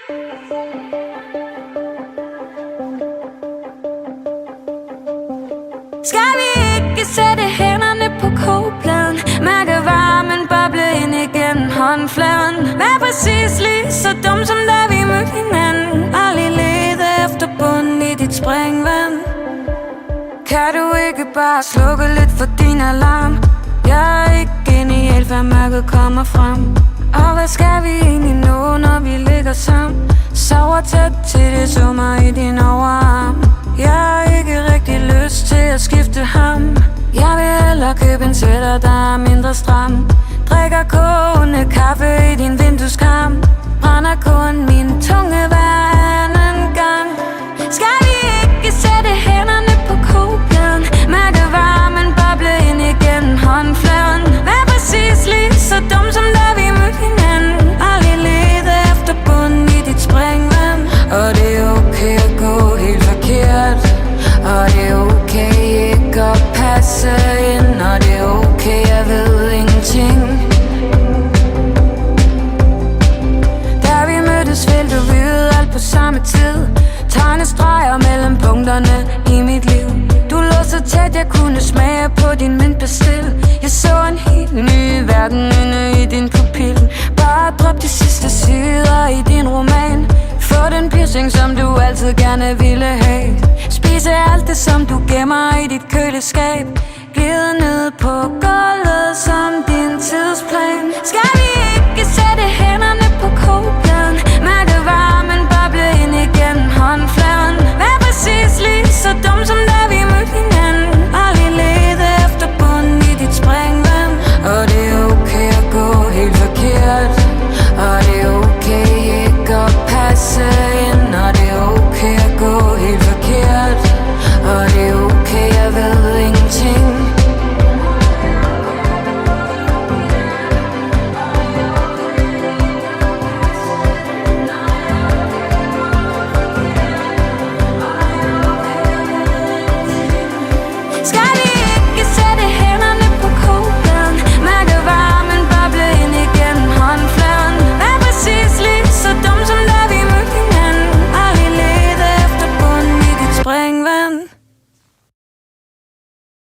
Skal vi ikke sætte hænderne på kogepladen, mærke varmen boble ind igen håndfladen? Vær præcis lige så dum som da vi mødte hinanden. Aldrig lede efter bunden i dit springvand. Kan du ikke bare slukke lidt for din alarm? Jeg er ikke genial, før mørket kommer frem. Og hvad skal vi egentlig nå, når vi ligger sammen? Sover tæt til det summer i din overarm. Jeg har ikke rigtig lyst til at skifte ham. Jeg vil hellere købe en sweater, der er mindre stram. Drikker kogende kaffe i din vindueskarm. Brænder kun min tunge hver anden gang. Skal vi ikke sætte hænderne på kogepladen, mærke varmen boble ind igen håndfladen? Vær præcis lige så dum som da vi mødte hinanden. Aldrig lede efter bunden i dit springvand. Og det er okay at gå helt forkert, og det er okay ikke at passe ind, og det er okay, jeg ved ingenting. Da vi mødtes ville du vide alt på samme tid. Tegne streger mellem punkterne i mit liv. Du lå så tæt, jeg kunne smage på din mintpastil. Jeg så en helt ny verden inde i din pupil. Bare drop de sidste sider i din roman. Få den piercing, som du altid gerne ville have. Spise alt det, som du gemmer i dit køleskab. Glide ned på gulvet som din tidsplan. Skal vi ikke sætte hænderne på kogepladen,